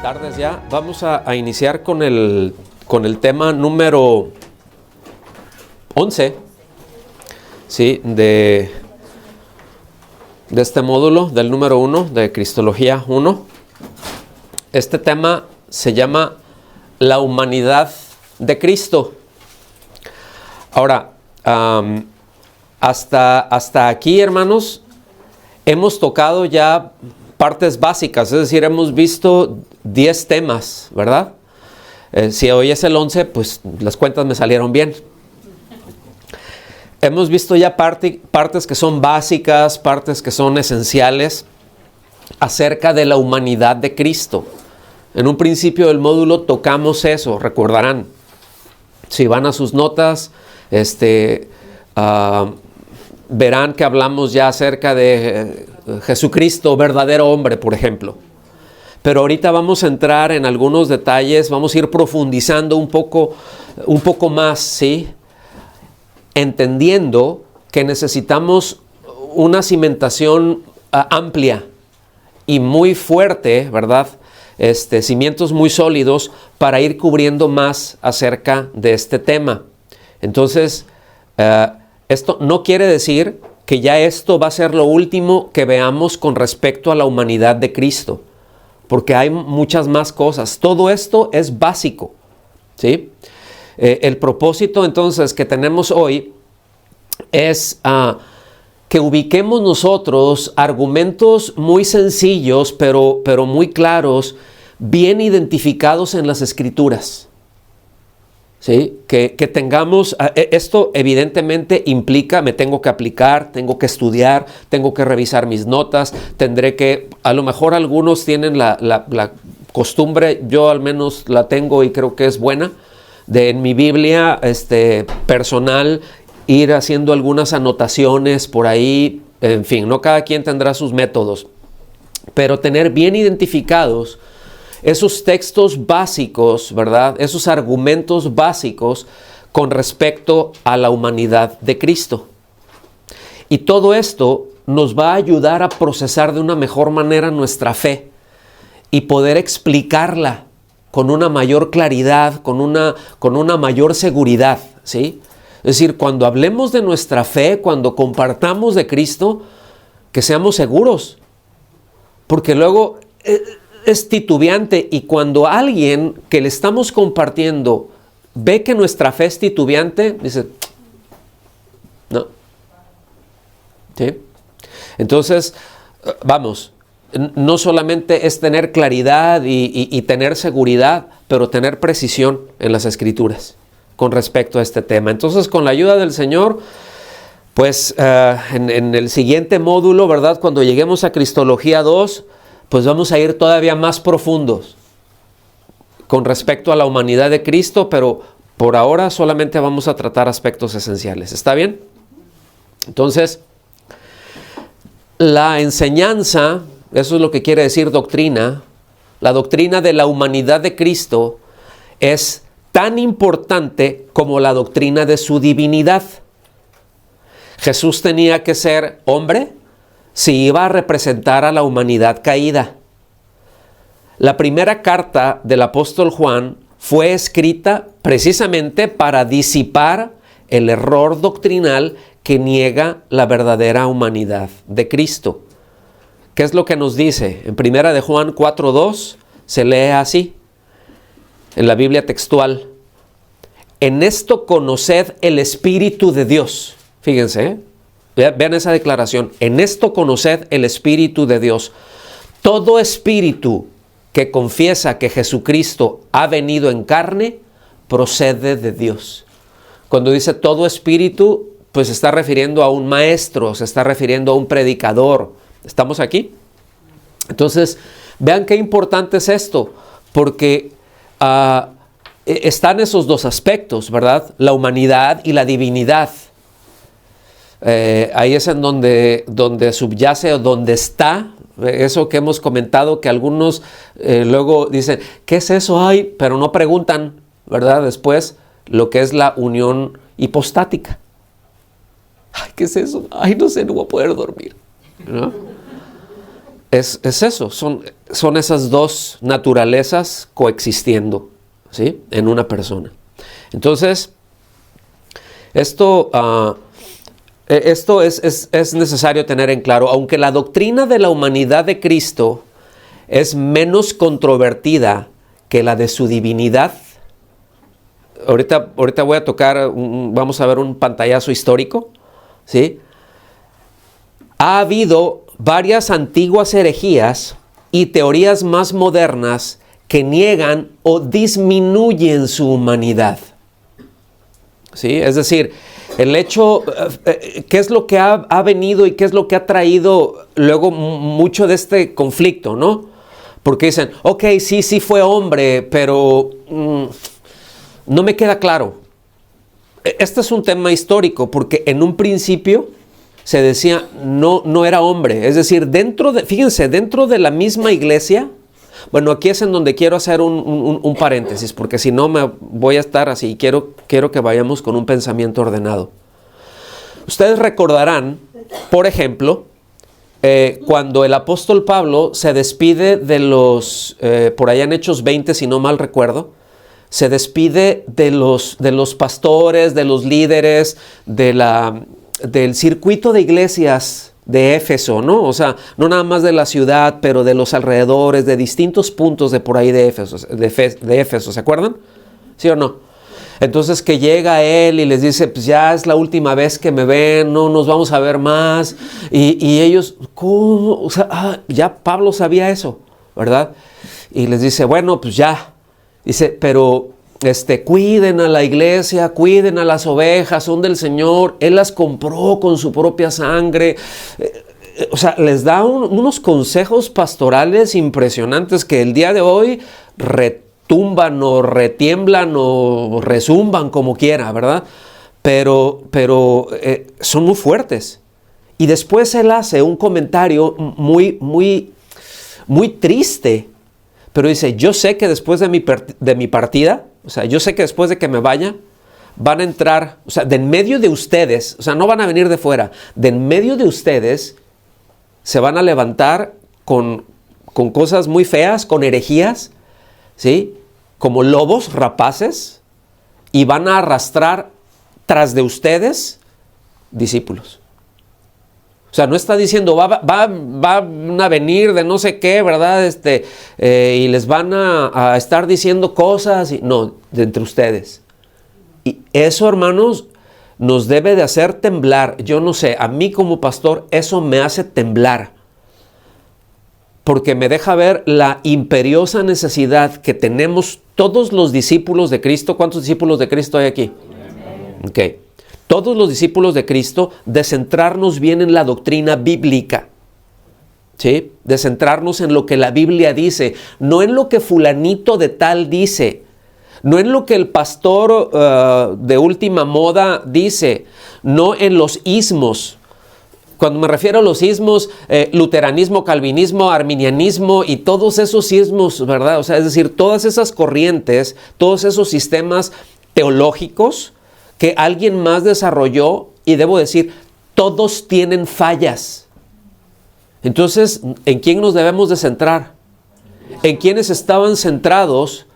Tardes ya. Vamos a iniciar con el tema número 11, ¿sí? de este módulo, del número 1, de Cristología 1. Este tema se llama la humanidad de Cristo. Ahora, hasta aquí, hermanos, hemos tocado ya partes básicas, es decir, hemos visto 10 temas, ¿verdad? Si hoy es el 11, pues las cuentas me salieron bien. Hemos visto ya partes que son básicas, partes que son esenciales acerca de la humanidad de Cristo. En un principio del módulo tocamos eso, recordarán. Si van a sus notas, verán que hablamos ya acerca de Jesucristo, verdadero hombre, por ejemplo. Pero ahorita vamos a entrar en algunos detalles, vamos a ir profundizando un poco más, ¿sí? Entendiendo que necesitamos una cimentación amplia y muy fuerte, ¿verdad? Cimientos muy sólidos para ir cubriendo más acerca de este tema. Entonces, esto no quiere decir que ya esto va a ser lo último que veamos con respecto a la humanidad de Cristo, porque hay muchas más cosas. Todo esto es básico, ¿sí? El propósito entonces que tenemos hoy es que ubiquemos nosotros argumentos muy sencillos, pero muy claros, bien identificados en las Escrituras. ¿Sí? Que tengamos, esto evidentemente implica, me tengo que aplicar, tengo que estudiar, tengo que revisar mis notas, tendré que, a lo mejor algunos tienen la costumbre, yo al menos la tengo y creo que es buena, de en mi Biblia personal ir haciendo algunas anotaciones por ahí, en fin, no cada quien tendrá sus métodos, pero tener bien identificados esos textos básicos, ¿verdad? Esos argumentos básicos con respecto a la humanidad de Cristo. Y todo esto nos va a ayudar a procesar de una mejor manera nuestra fe y poder explicarla con una mayor claridad, con una mayor seguridad, ¿sí? Es decir, cuando hablemos de nuestra fe, cuando compartamos de Cristo, que seamos seguros. Porque luego es titubeante, y cuando alguien que le estamos compartiendo ve que nuestra fe es titubeante, dice, no. ¿Sí? Entonces, vamos, no solamente es tener claridad y tener seguridad, pero tener precisión en las Escrituras con respecto a este tema. Entonces, con la ayuda del Señor, pues en el siguiente módulo, ¿verdad? Cuando lleguemos a Cristología 2, pues vamos a ir todavía más profundos con respecto a la humanidad de Cristo, pero por ahora solamente vamos a tratar aspectos esenciales. ¿Está bien? Entonces, la enseñanza, eso es lo que quiere decir doctrina, la doctrina de la humanidad de Cristo es tan importante como la doctrina de su divinidad. Jesús tenía que ser hombre si iba a representar a la humanidad caída. La primera carta del apóstol Juan fue escrita precisamente para disipar el error doctrinal que niega la verdadera humanidad de Cristo. ¿Qué es lo que nos dice? En primera de Juan 4:2 se lee así, en la Biblia textual: en esto conoced el Espíritu de Dios. Fíjense, vean esa declaración. En esto conoced el Espíritu de Dios. Todo espíritu que confiesa que Jesucristo ha venido en carne, procede de Dios. Cuando dice todo espíritu, pues se está refiriendo a un maestro, se está refiriendo a un predicador. ¿Estamos aquí? Entonces, vean qué importante es esto, porque están esos dos aspectos, ¿verdad? La humanidad y la divinidad. Ahí es en donde subyace o donde está eso que hemos comentado, que algunos luego dicen, ¿qué es eso? Ay, pero no preguntan, ¿verdad? Después, lo que es la unión hipostática. Ay, ¿qué es eso? Ay, no sé, no voy a poder dormir, ¿no? Es eso, son esas dos naturalezas coexistiendo, ¿sí?, en una persona. Entonces, esto es necesario tener en claro. Aunque la doctrina de la humanidad de Cristo es menos controvertida que la de su divinidad, ahorita voy a tocar, vamos a ver un pantallazo histórico, ¿sí? Ha habido varias antiguas herejías y teorías más modernas que niegan o disminuyen su humanidad, ¿sí? Es decir, el hecho, ¿qué es lo que ha venido y qué es lo que ha traído luego mucho de este conflicto, ¿no? Porque dicen, ok, sí fue hombre, pero no me queda claro. Este es un tema histórico, porque en un principio se decía no era hombre. Es decir, fíjense, dentro de la misma iglesia, bueno, aquí es en donde quiero hacer un paréntesis, porque si no me voy a estar así. Quiero que vayamos con un pensamiento ordenado. Ustedes recordarán, por ejemplo, cuando el apóstol Pablo se despide de los, por allá en Hechos 20, si no mal recuerdo, se despide de los pastores, de los líderes, del circuito de iglesias de Éfeso, ¿no? O sea, no nada más de la ciudad, pero de los alrededores, de distintos puntos de por ahí de Éfeso, ¿se acuerdan? ¿Sí o no? Entonces que llega él y les dice, pues ya es la última vez que me ven, no nos vamos a ver más. Y ellos, ¿cómo? O sea, ya Pablo sabía eso, ¿verdad? Y les dice, bueno, pues ya. Dice, pero cuiden a la iglesia, cuiden a las ovejas, son del Señor, Él las compró con su propia sangre. O sea, les da unos consejos pastorales impresionantes que el día de hoy retumban o retiemblan o rezumban como quiera, ¿verdad? Pero son muy fuertes. Y después él hace un comentario muy, muy, muy triste. Pero dice, yo sé que después de mi partida, o sea, yo sé que después de que me vaya, van a entrar, o sea, de en medio de ustedes, o sea, no van a venir de fuera, de en medio de ustedes se van a levantar con cosas muy feas, con herejías, ¿sí? Como lobos rapaces, y van a arrastrar tras de ustedes discípulos. O sea, no está diciendo, van a venir de no sé qué, ¿verdad? Y les van a estar diciendo cosas. No, de entre ustedes. Y eso, hermanos, nos debe de hacer temblar. Yo no sé, a mí como pastor, eso me hace temblar. Porque me deja ver la imperiosa necesidad que tenemos todos los discípulos de Cristo. ¿Cuántos discípulos de Cristo hay aquí? Ok. Todos los discípulos de Cristo, de centrarnos bien en la doctrina bíblica, ¿sí? De centrarnos en lo que la Biblia dice, no en lo que fulanito de tal dice, no en lo que el pastor de última moda dice, no en los ismos. Cuando me refiero a los ismos, luteranismo, calvinismo, arminianismo y todos esos ismos, ¿verdad? O sea, es decir, todas esas corrientes, todos esos sistemas teológicos que alguien más desarrolló, y debo decir, todos tienen fallas. Entonces, ¿en quién nos debemos de centrar? ¿En quiénes estaban centrados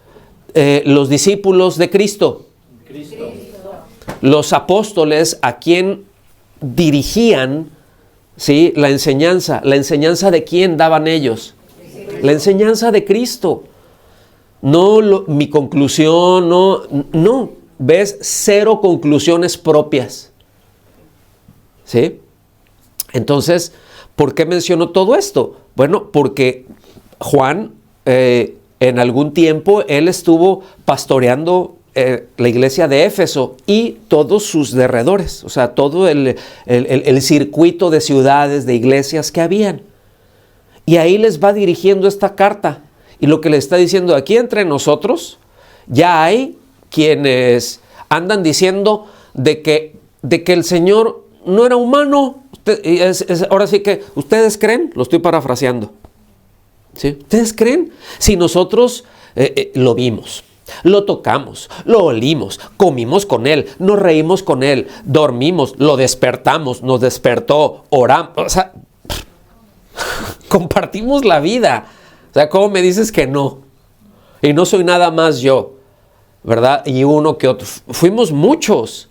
los discípulos de Cristo? Los apóstoles, a quien dirigían, ¿sí?, la enseñanza. ¿La enseñanza de quién daban ellos? La enseñanza de Cristo. No mi conclusión, no. ¿Ves? Cero conclusiones propias. ¿Sí? Entonces, ¿por qué menciono todo esto? Bueno, porque Juan, en algún tiempo, él estuvo pastoreando la iglesia de Éfeso y todos sus derredores, o sea, todo el circuito de ciudades, de iglesias que habían. Y ahí les va dirigiendo esta carta. Y lo que le está diciendo, aquí entre nosotros, ya hay quienes andan diciendo de que el Señor no era humano. Ahora sí que, ¿ustedes creen? Lo estoy parafraseando. ¿Sí? ¿Ustedes creen? Si nosotros lo vimos, lo tocamos, lo olimos, comimos con Él, nos reímos con Él, dormimos, lo despertamos, nos despertó, oramos, o sea, compartimos la vida. O sea, ¿cómo me dices que no? Y no soy nada más yo, ¿verdad? Y uno que otro. Fuimos muchos.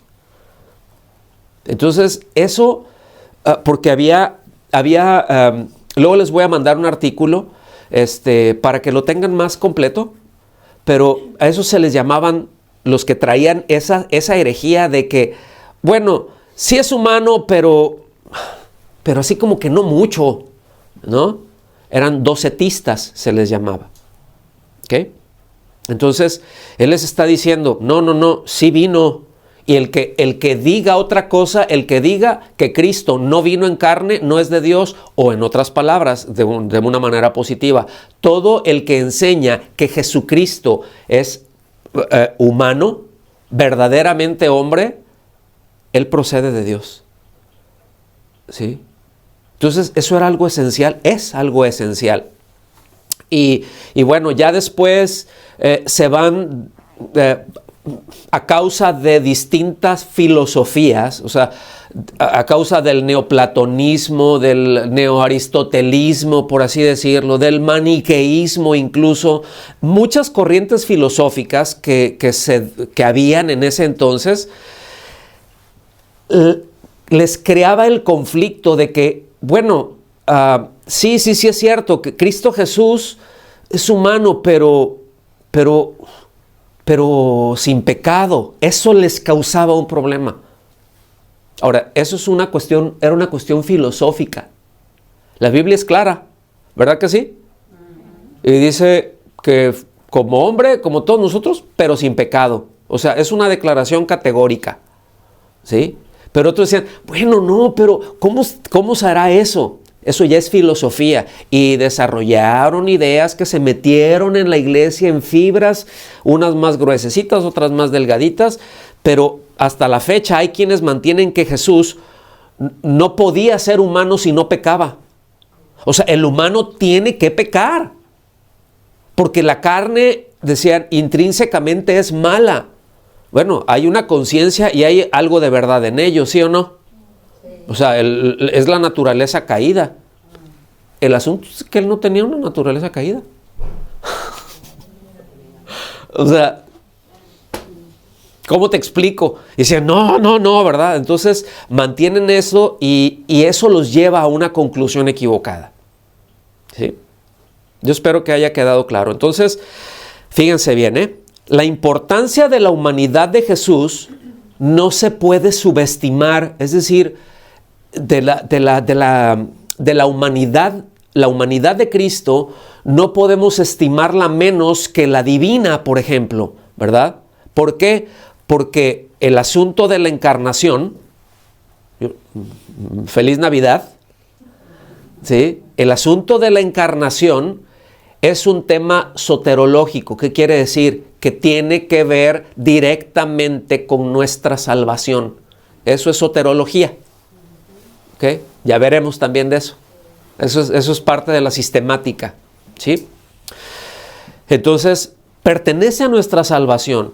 Entonces, eso, porque luego les voy a mandar un artículo para que lo tengan más completo, pero a eso se les llamaban los que traían esa herejía de que, bueno, sí es humano, pero así como que no mucho, ¿no? Eran docetistas, se les llamaba. ¿Ok? Entonces, él les está diciendo, no, sí vino. Y el que diga otra cosa, el que diga que Cristo no vino en carne, no es de Dios, o en otras palabras, de una manera positiva, todo el que enseña que Jesucristo es humano, verdaderamente hombre, él procede de Dios. ¿Sí? Entonces, eso era algo esencial, es algo esencial. Y bueno, ya después se van a causa de distintas filosofías, o sea, a causa del neoplatonismo, del neoaristotelismo, por así decirlo, del maniqueísmo incluso, muchas corrientes filosóficas que habían en ese entonces, les creaba el conflicto de que, bueno, sí es cierto que Cristo Jesús es humano, pero sin pecado. Eso les causaba un problema. Ahora, eso era una cuestión filosófica. La Biblia es clara, ¿verdad que sí? Y dice que como hombre, como todos nosotros, pero sin pecado. O sea, es una declaración categórica, ¿sí? Pero otros decían, bueno, no, pero ¿cómo se hará eso? Eso ya es filosofía. Y desarrollaron ideas que se metieron en la iglesia en fibras, unas más gruesecitas, otras más delgaditas, pero hasta la fecha hay quienes mantienen que Jesús no podía ser humano si no pecaba. O sea, el humano tiene que pecar, porque la carne, decían, intrínsecamente es mala. Bueno, hay una conciencia y hay algo de verdad en ello, ¿sí o no? O sea, es la naturaleza caída. El asunto es que él no tenía una naturaleza caída. O sea, ¿cómo te explico? Y decían, no, ¿verdad? Entonces mantienen eso y eso los lleva a una conclusión equivocada. ¿Sí? Yo espero que haya quedado claro. Entonces, fíjense bien, la importancia de la humanidad de Jesús no se puede subestimar, es decir, de la humanidad, la humanidad de Cristo, no podemos estimarla menos que la divina, por ejemplo, ¿verdad? ¿Por qué? Porque el asunto de la encarnación, feliz Navidad, ¿sí? El asunto de la encarnación es un tema soterológico. ¿Qué quiere decir? Que tiene que ver directamente con nuestra salvación. Eso es soterología. ¿Okay? Ya veremos también de eso. Eso es parte de la sistemática, ¿sí? Entonces, pertenece a nuestra salvación.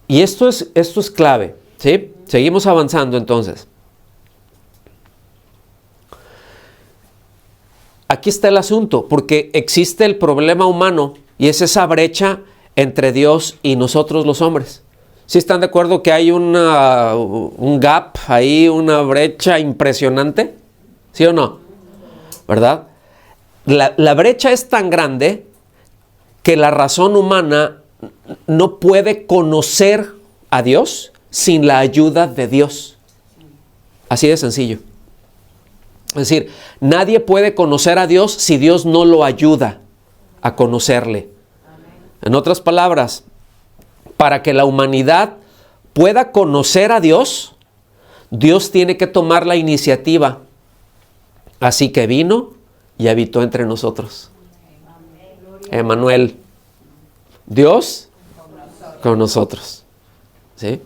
Y esto es clave, ¿sí? Seguimos avanzando entonces. Aquí está el asunto, porque existe el problema humano y es esa brecha entre Dios y nosotros los hombres. ¿Sí están de acuerdo que hay un gap ahí, una brecha impresionante? ¿Sí o no? ¿Verdad? La brecha es tan grande que la razón humana no puede conocer a Dios sin la ayuda de Dios. Así de sencillo. Es decir, nadie puede conocer a Dios si Dios no lo ayuda a conocerle. En otras palabras, para que la humanidad pueda conocer a Dios, Dios tiene que tomar la iniciativa. Así que vino y habitó entre nosotros. Emmanuel, Dios con nosotros. ¿Sí?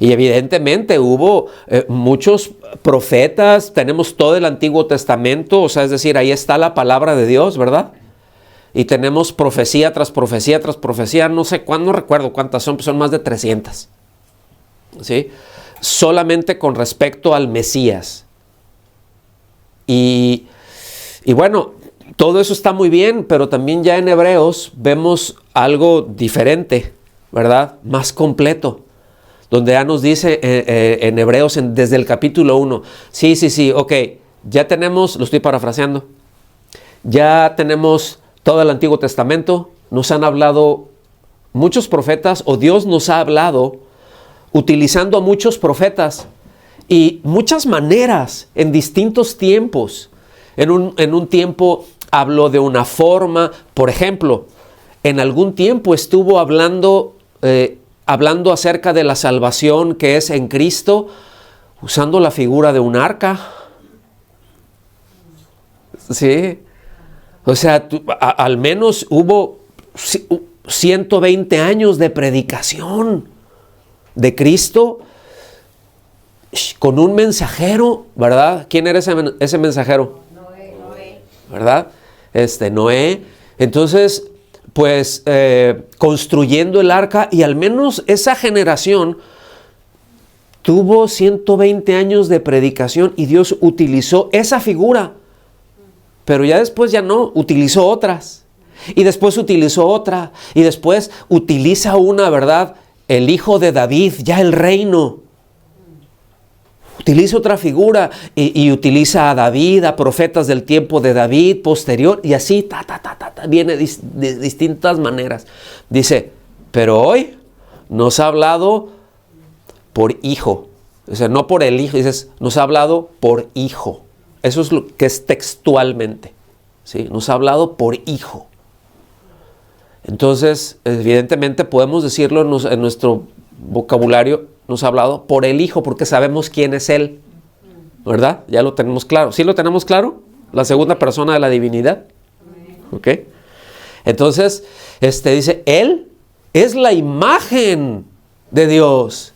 Y evidentemente hubo muchos profetas, tenemos todo el Antiguo Testamento, o sea, es decir, ahí está la palabra de Dios, ¿verdad? Y tenemos profecía tras profecía tras profecía, no sé cuándo, no recuerdo cuántas son, pues son más de 300. ¿Sí? Solamente con respecto al Mesías. Y bueno, todo eso está muy bien, pero también ya en Hebreos vemos algo diferente, ¿verdad? Más completo. Donde ya nos dice en Hebreos desde el capítulo 1, sí, ok, ya tenemos, lo estoy parafraseando, ya tenemos todo el Antiguo Testamento, nos han hablado muchos profetas, o Dios nos ha hablado utilizando a muchos profetas y muchas maneras en distintos tiempos. En un tiempo habló de una forma, por ejemplo, en algún tiempo estuvo hablando acerca de la salvación que es en Cristo, usando la figura de un arca. Sí. O sea, al menos hubo 120 años de predicación de Cristo con un mensajero, ¿verdad? ¿Quién era ese mensajero? Noé. ¿Verdad? Noé. Entonces, pues construyendo el arca, y al menos esa generación tuvo 120 años de predicación y Dios utilizó esa figura, pero ya después ya no, utilizó otras, y después utilizó otra, y después utiliza una, ¿verdad? El hijo de David, ya el reino. Utiliza otra figura y utiliza a David, a profetas del tiempo de David, posterior, y así, viene de distintas maneras. Dice, pero hoy nos ha hablado por hijo. O sea, no por el hijo, dices, nos ha hablado por hijo. Eso es lo que es textualmente, ¿sí? Nos ha hablado por hijo. Entonces, evidentemente podemos decirlo en nuestro vocabulario, nos ha hablado por el Hijo, porque sabemos quién es Él, ¿verdad? Ya lo tenemos claro. ¿Sí lo tenemos claro? La segunda persona de la divinidad. ¿Ok? Entonces, dice, Él es la imagen de Dios.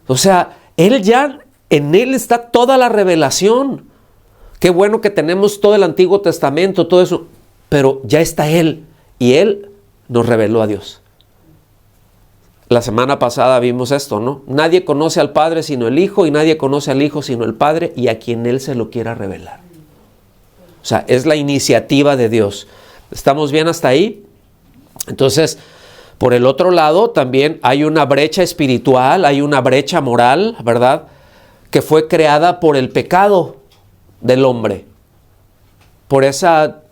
O sea, en Él está toda la revelación. Qué bueno que tenemos todo el Antiguo Testamento, todo eso, pero ya está Él, y Él nos reveló a Dios. La semana pasada vimos esto, ¿no? Nadie conoce al Padre sino el Hijo, y nadie conoce al Hijo sino el Padre, y a quien Él se lo quiera revelar. O sea, es la iniciativa de Dios. ¿Estamos bien hasta ahí? Entonces, por el otro lado, también hay una brecha espiritual, hay una brecha moral, ¿verdad? Que fue creada por el pecado del hombre, por esa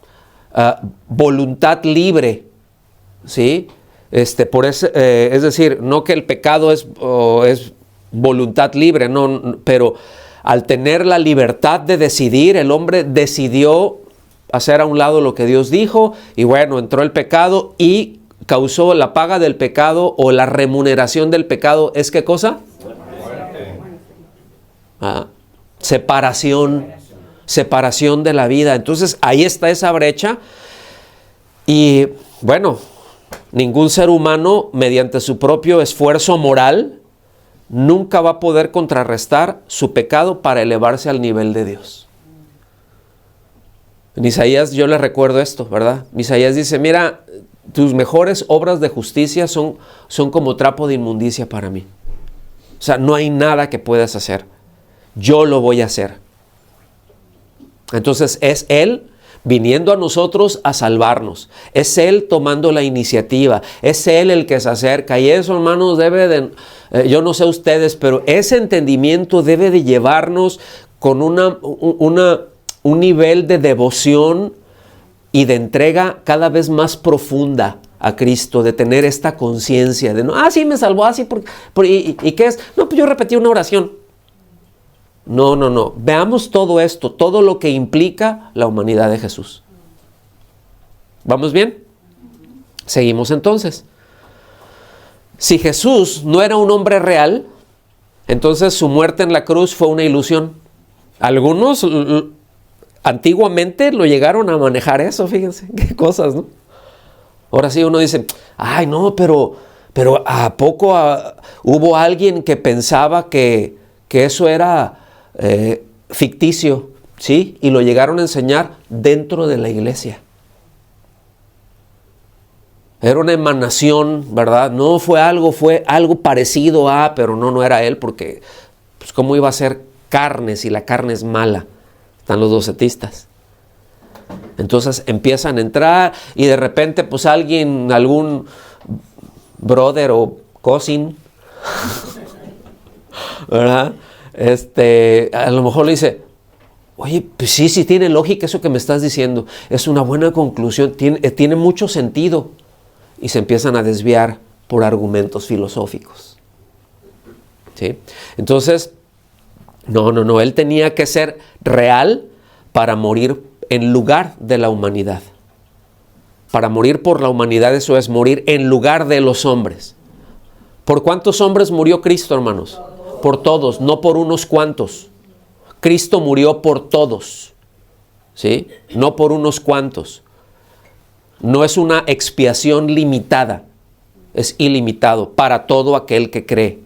voluntad libre, ¿sí? Es decir, no que el pecado es voluntad libre, no, pero al tener la libertad de decidir, el hombre decidió hacer a un lado lo que Dios dijo, y bueno, entró el pecado y causó la paga del pecado, o la remuneración del pecado, ¿es qué cosa? Separación de la vida. Entonces ahí está esa brecha, y bueno, ningún ser humano, mediante su propio esfuerzo moral, nunca va a poder contrarrestar su pecado para elevarse al nivel de Dios. En Isaías yo les recuerdo esto, ¿verdad? Isaías dice, mira, tus mejores obras de justicia son como trapo de inmundicia para mí. O sea, no hay nada que puedas hacer. Yo lo voy a hacer. Entonces es Él viniendo a nosotros a salvarnos. Es Él tomando la iniciativa. Es Él el que se acerca. Y eso, hermanos, yo no sé ustedes, pero ese entendimiento debe de llevarnos con un nivel de devoción y de entrega cada vez más profunda a Cristo, de tener esta conciencia de, sí me salvó, así, ¿y qué es? No, pues yo repetí una oración. No. Veamos todo esto, todo lo que implica la humanidad de Jesús. ¿Vamos bien? Seguimos entonces. Si Jesús no era un hombre real, entonces su muerte en la cruz fue una ilusión. Algunos antiguamente lo llegaron a manejar eso, fíjense, qué cosas, ¿no? Ahora sí uno dice, ay no, pero ¿a poco hubo alguien que pensaba que eso era ficticio? ¿Sí? Y lo llegaron a enseñar dentro de la iglesia. Era una emanación, ¿verdad? No fue algo parecido a, pero no era él, porque pues cómo iba a ser carne si la carne es mala. Están los docetistas. Entonces empiezan a entrar y de repente pues algún brother o cousin, ¿verdad? A lo mejor le dice, oye, pues sí tiene lógica eso que me estás diciendo, es una buena conclusión, tiene mucho sentido. Y se empiezan a desviar por argumentos filosóficos. ¿Sí? Entonces, no, él tenía que ser real para morir en lugar de la humanidad. Para morir por la humanidad, eso es morir en lugar de los hombres. ¿Por cuántos hombres murió Cristo, hermanos? Por todos, no por unos cuantos. Cristo murió por todos, ¿sí? No por unos cuantos. No es una expiación limitada, es ilimitado para todo aquel que cree.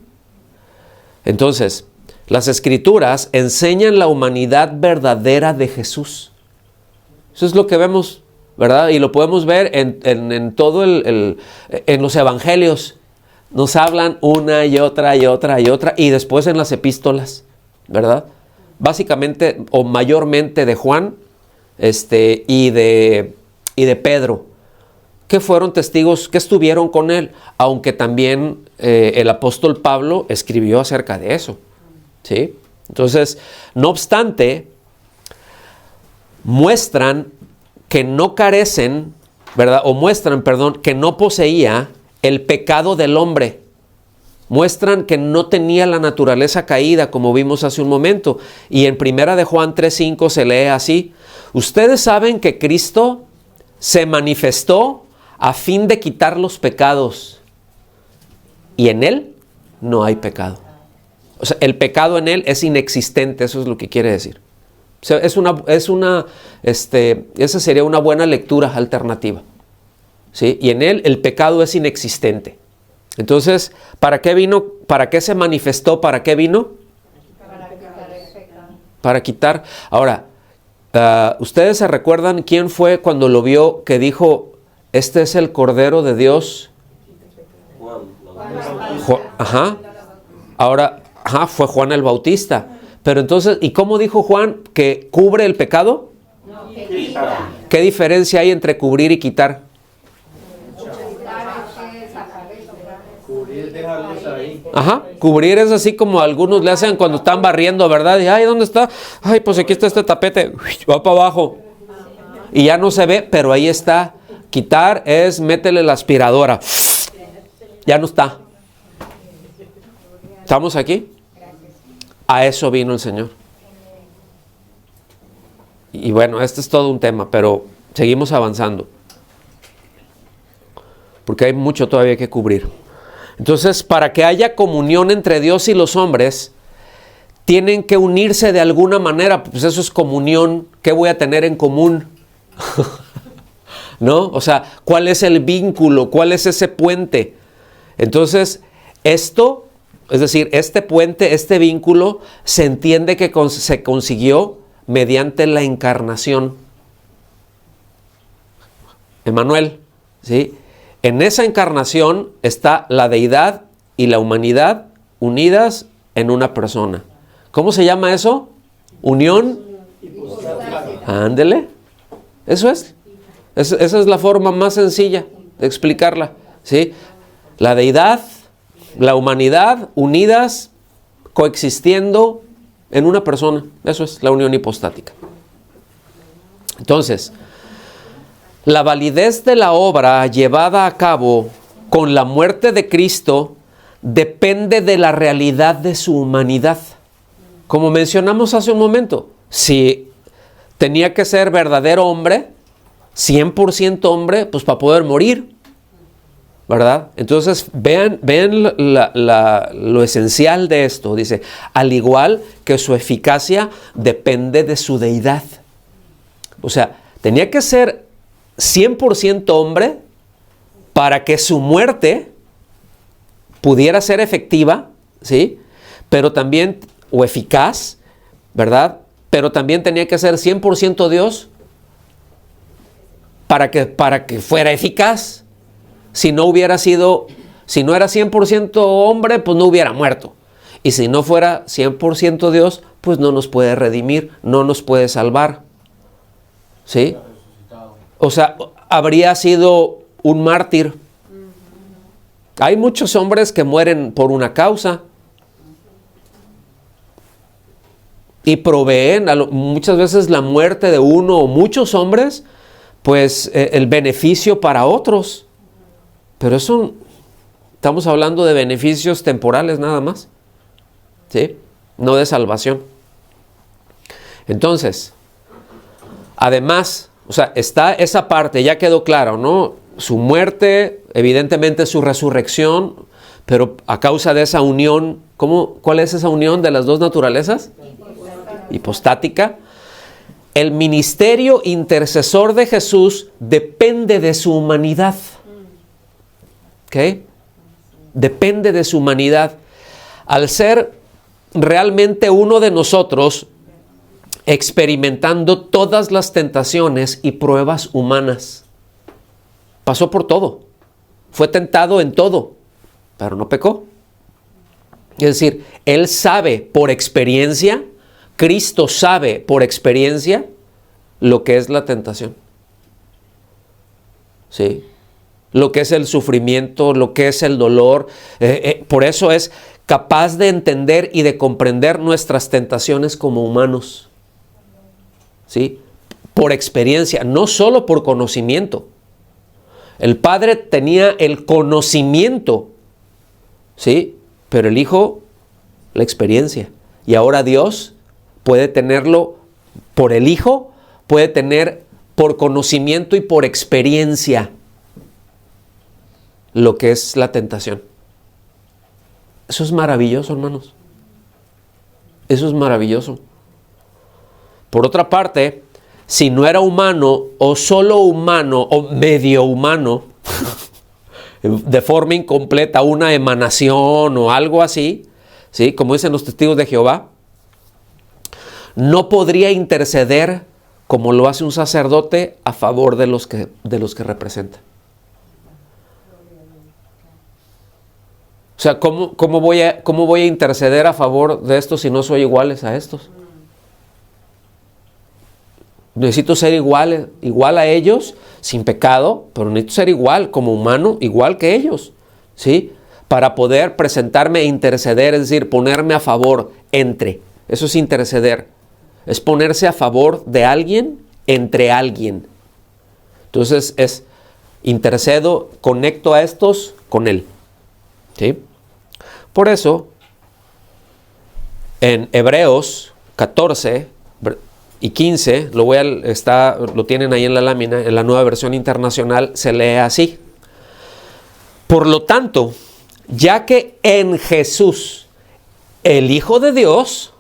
Entonces, las Escrituras enseñan la humanidad verdadera de Jesús. Eso es lo que vemos, ¿verdad? Y lo podemos ver en todo en los evangelios. Nos hablan una y otra y otra y otra, y después en las epístolas, ¿verdad? Básicamente o mayormente de Juan y de Pedro, que fueron testigos que estuvieron con él, aunque también el apóstol Pablo escribió acerca de eso, ¿sí? Entonces, no obstante, muestran que no carecen, ¿verdad? O muestran, perdón, que no poseía el pecado del hombre. Muestran que no tenía la naturaleza caída, como vimos hace un momento. Y en 1 de Juan 3:5 se lee así: ustedes saben que Cristo se manifestó a fin de quitar los pecados, y en Él no hay pecado. O sea, el pecado en Él es inexistente, eso es lo que quiere decir. O sea, esa sería una buena lectura alternativa, ¿sí? Y en Él el pecado es inexistente. Entonces, ¿para qué vino? ¿Para qué se manifestó? ¿Para qué vino? Para quitar el pecado. Para quitar. Ahora, ¿ustedes se recuerdan quién fue cuando lo vio que dijo, este es el Cordero de Dios? Juan. Ahora, fue Juan el Bautista. Pero entonces, ¿y cómo dijo Juan que cubre el pecado? No, que quita. ¿Qué diferencia hay entre cubrir y quitar? Cubrir es así como algunos le hacen cuando están barriendo, ¿verdad? Y, ay, ¿dónde está? Ay, pues aquí está este tapete, va para abajo. Y ya no se ve, pero ahí está. Quitar es métele la aspiradora. Ya no está. ¿Estamos aquí? A eso vino el Señor. Y bueno, este es todo un tema, pero seguimos avanzando, porque hay mucho todavía que cubrir. Entonces, para que haya comunión entre Dios y los hombres, tienen que unirse de alguna manera. Pues eso es comunión. ¿Qué voy a tener en común? ¿No? O sea, ¿cuál es el vínculo? ¿Cuál es ese puente? Entonces, esto, es decir, este puente, este vínculo, se entiende que se consiguió mediante la encarnación. Emmanuel, ¿sí? En esa encarnación está la deidad y la humanidad unidas en una persona. ¿Cómo se llama eso? Unión. Ándele. Eso es. Esa es la forma más sencilla de explicarla, ¿sí? La deidad, la humanidad unidas, coexistiendo en una persona. Eso es la unión hipostática. Entonces, la validez de la obra llevada a cabo con la muerte de Cristo depende de la realidad de su humanidad. Como mencionamos hace un momento, si tenía que ser verdadero hombre, 100% hombre, pues para poder morir, ¿verdad? Entonces, vean lo esencial de esto. Dice, al igual que su eficacia depende de su deidad. O sea, tenía que ser 100% hombre para que su muerte pudiera ser efectiva, ¿sí? Pero también, o eficaz, ¿verdad? Pero también tenía que ser 100% Dios para que fuera eficaz. Si no era 100% hombre, pues no hubiera muerto. Y si no fuera 100% Dios, pues no nos puede redimir, no nos puede salvar, ¿sí? o sea, habría sido un mártir. Hay muchos hombres que mueren por una causa y proveen muchas veces la muerte de uno o muchos hombres, pues el beneficio para otros. Pero eso, estamos hablando de beneficios temporales nada más, ¿sí? No de salvación. Entonces, además, o sea, está esa parte, ya quedó claro, ¿no? Su muerte, evidentemente su resurrección, pero a causa de esa unión, ¿cuál es esa unión de las dos naturalezas? Hipostática. El ministerio intercesor de Jesús depende de su humanidad. ¿Ok? Depende de su humanidad. Al ser realmente uno de nosotros, experimentando todas las tentaciones y pruebas humanas. Pasó por todo. Fue tentado en todo, pero no pecó. Es decir, Él sabe por experiencia, Cristo sabe por experiencia lo que es la tentación. ¿Sí? Lo que es el sufrimiento, lo que es el dolor. Por eso es capaz de entender y de comprender nuestras tentaciones como humanos. ¿Sí? Por experiencia, no solo por conocimiento. El Padre tenía el conocimiento, ¿sí? Pero el Hijo, la experiencia. Y ahora Dios puede tenerlo por el Hijo, puede tener por conocimiento y por experiencia lo que es la tentación. Eso es maravilloso, hermanos. Eso es maravilloso. Por otra parte, si no era humano o solo humano o medio humano, de forma incompleta, una emanación o algo así, ¿sí? Como dicen los testigos de Jehová, no podría interceder como lo hace un sacerdote a favor de los que representa. O sea, ¿cómo voy a interceder a favor de estos si no soy iguales a estos? Necesito ser igual a ellos, sin pecado, pero necesito ser igual, como humano, igual que ellos, ¿sí? Para poder presentarme e interceder, es decir, ponerme a favor entre. Eso es interceder. Es ponerse a favor de alguien entre alguien. Entonces es intercedo, conecto a estos con Él, ¿sí? Por eso, en Hebreos 14 y 15, lo tienen ahí en la lámina, en la Nueva Versión Internacional, se lee así. Por lo tanto, ya que en Jesús, el Hijo de Dios,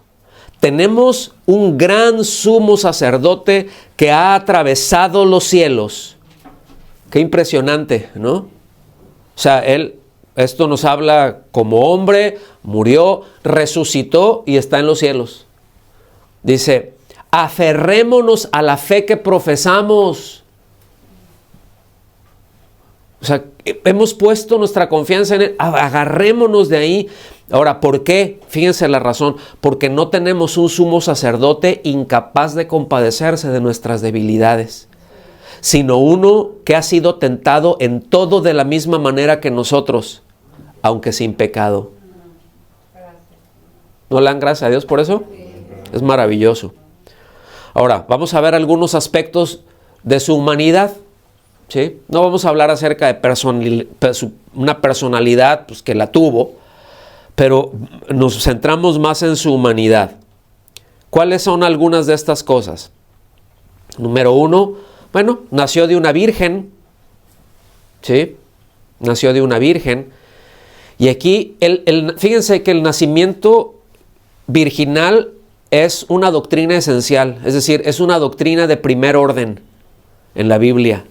tenemos un gran sumo sacerdote que ha atravesado los cielos. Qué impresionante, ¿no? O sea, esto nos habla como hombre, murió, resucitó y está en los cielos. Dice, aferrémonos a la fe que profesamos. O sea, hemos puesto nuestra confianza en Él, agarrémonos de ahí. Ahora, ¿por qué? Fíjense la razón, porque no tenemos un sumo sacerdote incapaz de compadecerse de nuestras debilidades, sino uno que ha sido tentado en todo de la misma manera que nosotros, aunque sin pecado. ¿No le dan gracias a Dios por eso? Es maravilloso. Ahora, vamos a ver algunos aspectos de su humanidad, ¿sí? No vamos a hablar acerca de una personalidad pues, que la tuvo, pero nos centramos más en su humanidad. ¿Cuáles son algunas de estas cosas? Número 1, bueno, nació de una virgen, ¿sí? Nació de una virgen. Y aquí, fíjense que el nacimiento virginal es una doctrina esencial, es decir, es una doctrina de primer orden en la Biblia.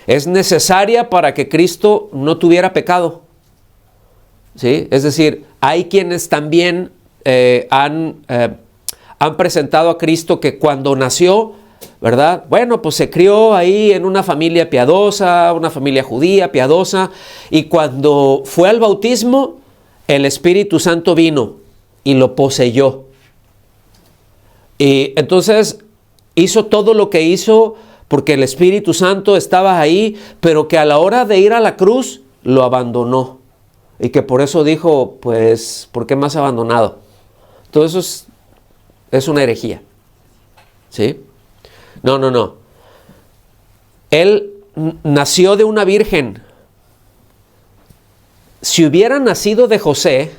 Es necesaria para que Cristo no tuviera pecado, ¿sí? Es decir, hay quienes también han presentado a Cristo que cuando nació, ¿verdad? Bueno, pues se crió ahí en una familia piadosa, una familia judía piadosa, y cuando fue al bautismo, el Espíritu Santo vino y lo poseyó. Y entonces hizo todo lo que hizo porque el Espíritu Santo estaba ahí, pero que a la hora de ir a la cruz lo abandonó. Y que por eso dijo, pues, ¿por qué me has abandonado? Todo eso es una herejía. ¿Sí? No. Él nació de una virgen. Si hubiera nacido de José,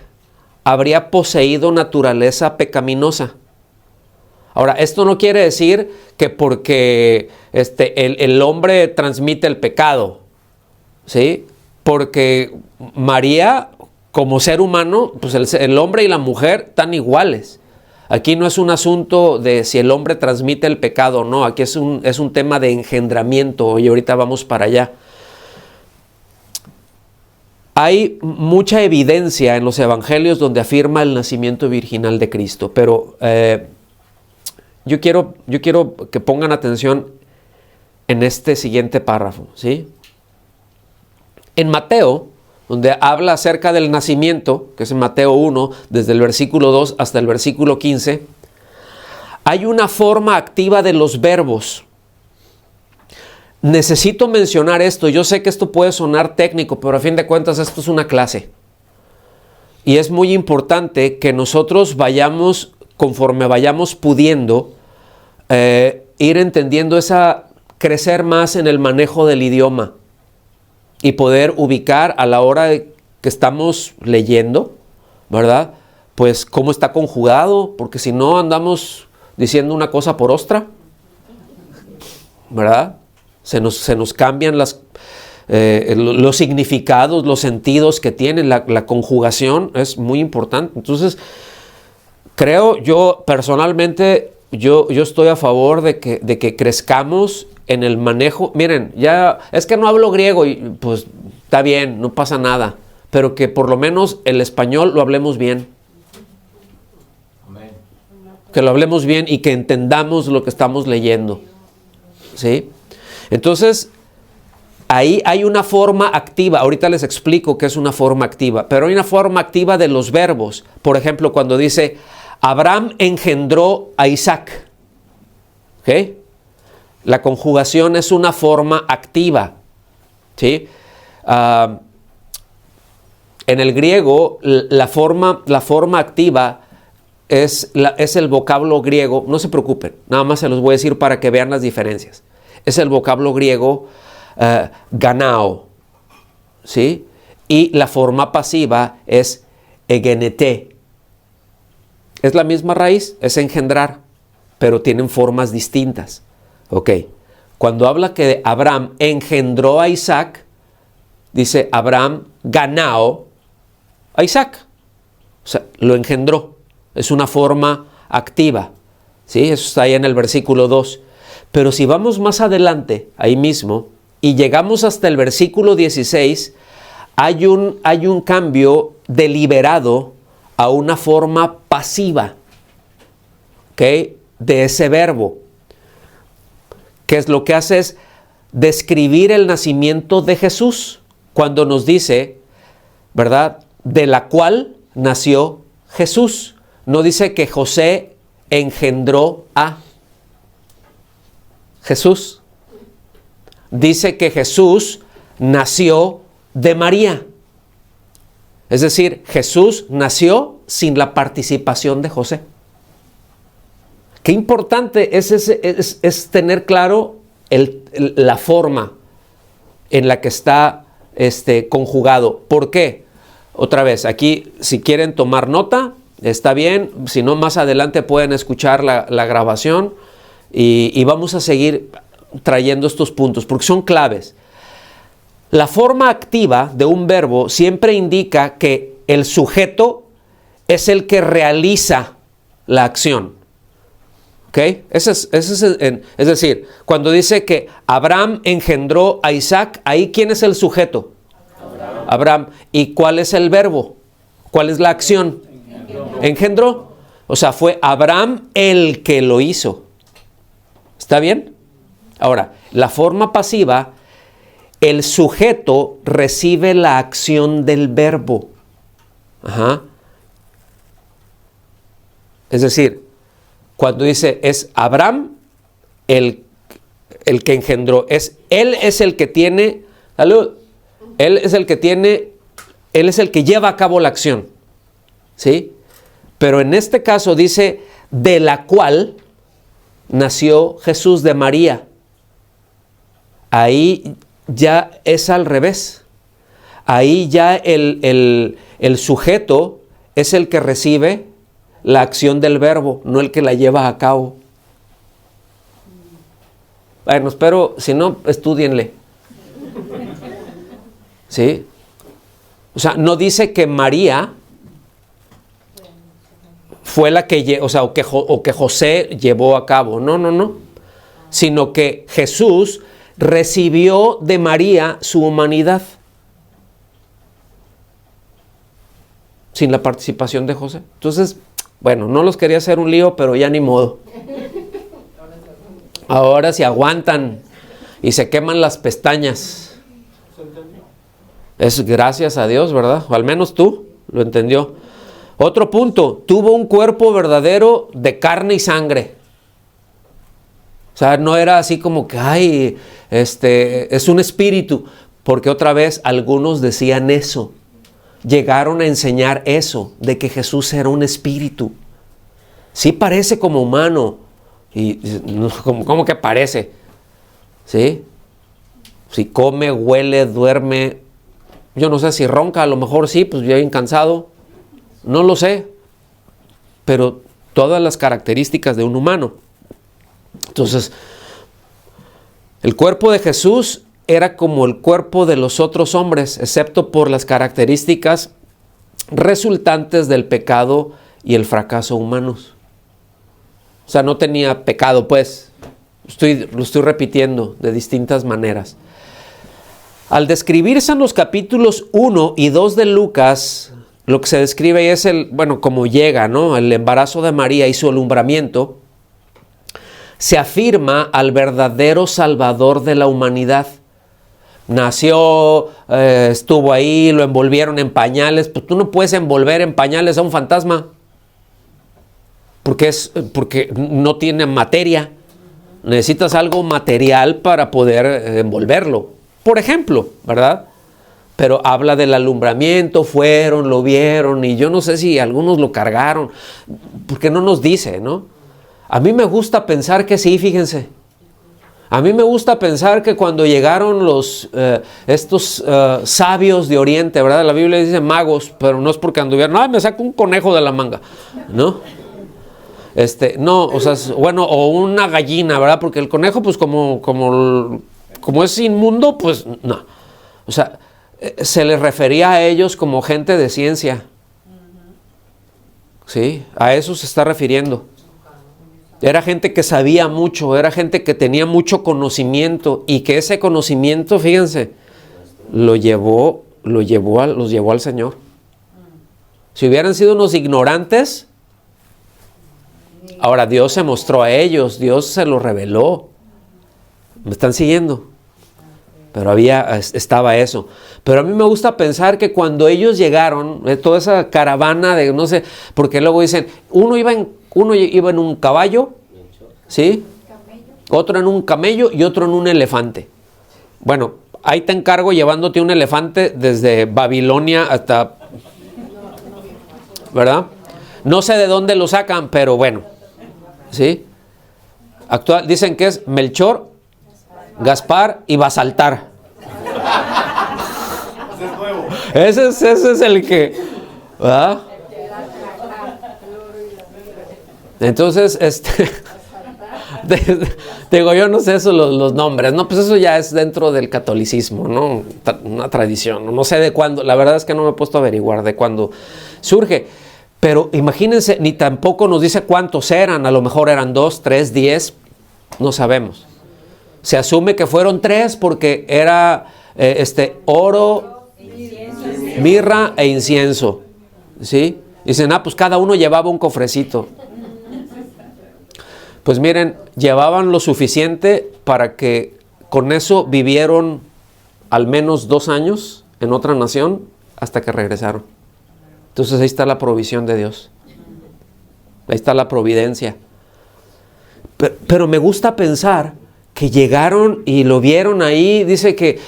habría poseído naturaleza pecaminosa. Ahora, esto no quiere decir que porque el hombre transmite el pecado, ¿sí? Porque María, como ser humano, pues el hombre y la mujer están iguales. Aquí no es un asunto de si el hombre transmite el pecado o no, aquí es un tema de engendramiento, y ahorita vamos para allá. Hay mucha evidencia en los evangelios donde afirma el nacimiento virginal de Cristo, pero yo quiero que pongan atención en este siguiente párrafo, ¿sí? En Mateo, donde habla acerca del nacimiento, que es en Mateo 1, desde el versículo 2 hasta el versículo 15, hay una forma activa de los verbos. Necesito mencionar esto. Yo sé que esto puede sonar técnico, pero a fin de cuentas esto es una clase. Y es muy importante que nosotros vayamos, conforme vayamos pudiendo, ir entendiendo crecer más en el manejo del idioma y poder ubicar a la hora de que estamos leyendo, ¿verdad? Pues cómo está conjugado, porque si no andamos diciendo una cosa por otra, ¿verdad? Se nos cambian los significados, los sentidos que tiene. La conjugación es muy importante. Entonces, creo yo personalmente, yo estoy a favor de que crezcamos en el manejo. Miren, ya es que no hablo griego y pues está bien, no pasa nada, pero que por lo menos el español lo hablemos bien. Amén. Que lo hablemos bien y que entendamos lo que estamos leyendo. ¿Sí? Entonces, ahí hay una forma activa. Ahorita les explico qué es una forma activa, pero hay una forma activa de los verbos. Por ejemplo, cuando dice, Abraham engendró a Isaac. ¿Ok? La conjugación es una forma activa. ¿Sí? En el griego, la forma activa es el vocablo griego. No se preocupen, nada más se los voy a decir para que vean las diferencias. Es el vocablo griego ganao, ¿sí? Y la forma pasiva es egenete. Es la misma raíz, es engendrar, pero tienen formas distintas. Ok, cuando habla que Abraham engendró a Isaac, dice Abraham ganao a Isaac. O sea, lo engendró. Es una forma activa, ¿sí? Eso está ahí en el versículo 2. Pero si vamos más adelante, ahí mismo, y llegamos hasta el versículo 16, hay un cambio deliberado a una forma pasiva, ¿ok? De ese verbo, que es lo que hace es describir el nacimiento de Jesús, cuando nos dice, ¿verdad?, de la cual nació Jesús. No dice que José engendró a Jesús. Dice que Jesús nació de María. Es decir, Jesús nació sin la participación de José. Qué importante es tener claro la forma en la que está conjugado. ¿Por qué? Otra vez, aquí si quieren tomar nota, está bien. Si no, más adelante pueden escuchar la grabación y vamos a seguir trayendo estos puntos porque son claves. La forma activa de un verbo siempre indica que el sujeto es el que realiza la acción. ¿Ok? Es decir, cuando dice que Abraham engendró a Isaac, ahí ¿quién es el sujeto? Abraham. ¿Y cuál es el verbo? ¿Cuál es la acción? Engendró. O sea, fue Abraham el que lo hizo. ¿Está bien? Ahora, la forma pasiva, el sujeto recibe la acción del verbo. Ajá. Es decir, cuando dice es Abraham, el que engendró. Él es el que tiene, salud, Él es el que tiene, Él es el que lleva a cabo la acción. ¿Sí? Pero en este caso dice, de la cual nació Jesús de María. Ahí ya es al revés. Ahí ya el sujeto es el que recibe la acción del verbo, no el que la lleva a cabo. Bueno, espero, si no, estúdienle. ¿Sí? O sea, no dice que María fue la que, o que José llevó a cabo. No, no, no. Sino que Jesús recibió de María su humanidad. Sin la participación de José. Entonces, bueno, no los quería hacer un lío, pero ya ni modo. Ahora si aguantan y se queman las pestañas. Es gracias a Dios, ¿verdad? O al menos tú lo entendió. Otro punto, tuvo un cuerpo verdadero de carne y sangre. O sea, no era así como que, ay, es un espíritu. Porque otra vez algunos decían eso. Llegaron a enseñar eso, de que Jesús era un espíritu. Sí parece como humano. Y ¿cómo que parece? ¿Sí? Si come, huele, duerme. Yo no sé si ronca, a lo mejor sí, pues ya bien cansado. No lo sé. Pero todas las características de un humano. Entonces, el cuerpo de Jesús era como el cuerpo de los otros hombres, excepto por las características resultantes del pecado y el fracaso humanos. O sea, no tenía pecado, pues. Lo estoy repitiendo de distintas maneras. Al describirse en los capítulos 1 y 2 de Lucas, lo que se describe es cómo llega, ¿no? El embarazo de María y su alumbramiento. Se afirma al verdadero Salvador de la humanidad. Nació, estuvo ahí, lo envolvieron en pañales. Pues tú no puedes envolver en pañales a un fantasma. Porque no tiene materia. Necesitas algo material para poder envolverlo. Por ejemplo, ¿verdad? Pero habla del alumbramiento, fueron, lo vieron, y yo no sé si algunos lo cargaron, porque no nos dice, ¿no? A mí me gusta pensar que sí, fíjense. A mí me gusta pensar que cuando llegaron estos sabios de Oriente, ¿verdad? La Biblia dice magos, pero no es porque anduvieron, ay, me saco un conejo de la manga, ¿no? No, o sea, bueno, o una gallina, ¿verdad? Porque el conejo, pues como es inmundo, pues no. O sea, se les refería a ellos como gente de ciencia. ¿Sí? A eso se está refiriendo. Era gente que sabía mucho, era gente que tenía mucho conocimiento y que ese conocimiento, fíjense, los llevó al Señor. Si hubieran sido unos ignorantes, ahora Dios se mostró a ellos, Dios se los reveló. ¿Me están siguiendo? Pero estaba eso. Pero a mí me gusta pensar que cuando ellos llegaron, toda esa caravana de, no sé, porque luego dicen, uno iba en un caballo, ¿sí? Otro en un camello y otro en un elefante. Bueno, ahí te encargo llevándote un elefante desde Babilonia hasta, ¿verdad? No sé de dónde lo sacan, pero bueno, ¿sí? Dicen que es Melchor, Gaspar y Basaltar. Ese es el que, ¿verdad? Entonces, digo, yo no sé eso, los nombres, no, pues eso ya es dentro del catolicismo, ¿no? Una tradición, no sé de cuándo, la verdad es que no me he puesto a averiguar de cuándo surge, pero imagínense, ni tampoco nos dice cuántos eran, a lo mejor eran 2, 3, 10, no sabemos. Se asume que fueron 3 porque era oro, mirra e incienso, ¿sí? Dicen, pues cada uno llevaba un cofrecito. Pues miren, llevaban lo suficiente para que con eso vivieron al menos 2 años en otra nación hasta que regresaron. Entonces ahí está la provisión de Dios. Ahí está la providencia. Pero me gusta pensar que llegaron y lo vieron ahí, dice que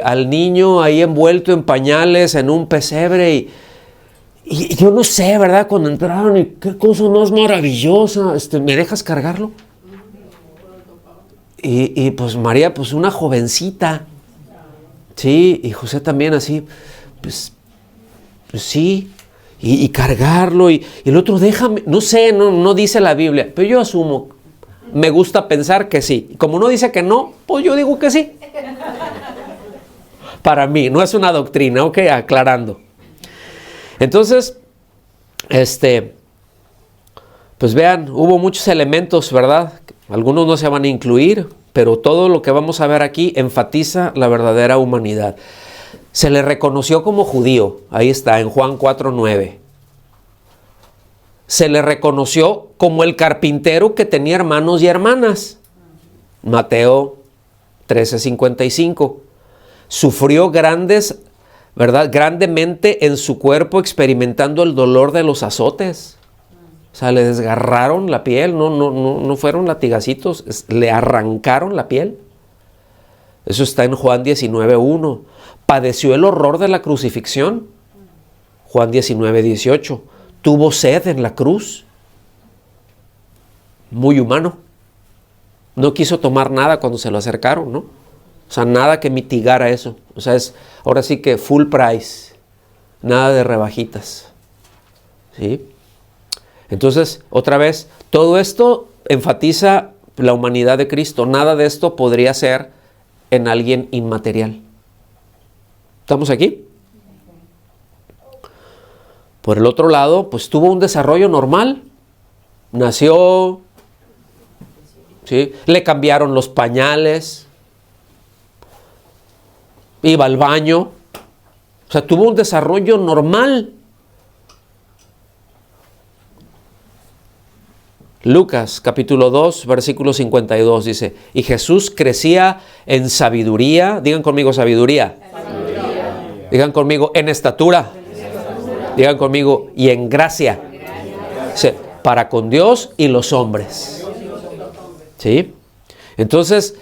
al niño ahí envuelto en pañales, en un pesebre, y yo no sé, ¿verdad? Cuando entraron, y qué cosa más maravillosa, ¿me dejas cargarlo? Y pues María, pues una jovencita, sí, y José también así, pues sí, y cargarlo, y el otro, déjame, no sé, no dice la Biblia, pero yo asumo, me gusta pensar que sí. Como no dice que no, pues yo digo que sí. Para mí, no es una doctrina, ok, aclarando. Entonces, pues vean, hubo muchos elementos, ¿verdad? Algunos no se van a incluir, pero todo lo que vamos a ver aquí enfatiza la verdadera humanidad. Se le reconoció como judío, ahí está, en Juan 4:9. Se le reconoció como el carpintero que tenía hermanos y hermanas, Mateo 13:55. Sufrió grandemente en su cuerpo, experimentando el dolor de los azotes. O sea, le desgarraron la piel, no fueron latigacitos, le arrancaron la piel. Eso está en Juan 19:1. Padeció el horror de la crucifixión, Juan 19:18. Tuvo sed en la cruz, muy humano. No quiso tomar nada cuando se lo acercaron, ¿no? O sea, nada que mitigara eso. O sea, es ahora sí que full price, nada de rebajitas, ¿sí? Entonces, otra vez, todo esto enfatiza la humanidad de Cristo. Nada de esto podría ser en alguien inmaterial. ¿Estamos aquí? Por el otro lado, pues tuvo un desarrollo normal. Nació, ¿sí? Le cambiaron los pañales, iba al baño, o sea, tuvo un desarrollo normal. Lucas capítulo 2, versículo 52 dice, y Jesús crecía en sabiduría, digan conmigo sabiduría, digan conmigo en estatura, digan conmigo y en gracia, dice, para con Dios y los hombres. ¿Sí? Entonces,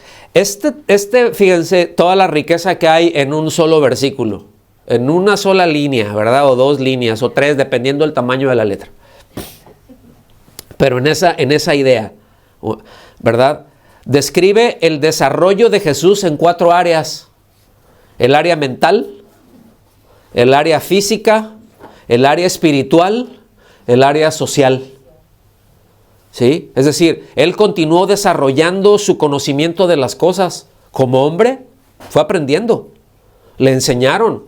fíjense, toda la riqueza que hay en un solo versículo, en una sola línea, ¿verdad? O dos líneas, o tres, dependiendo del tamaño de la letra. Pero en esa idea, ¿verdad? Describe el desarrollo de Jesús en 4 áreas. El área mental, el área física, el área espiritual, el área social. ¿Sí? Es decir, él continuó desarrollando su conocimiento de las cosas. Como hombre, fue aprendiendo. Le enseñaron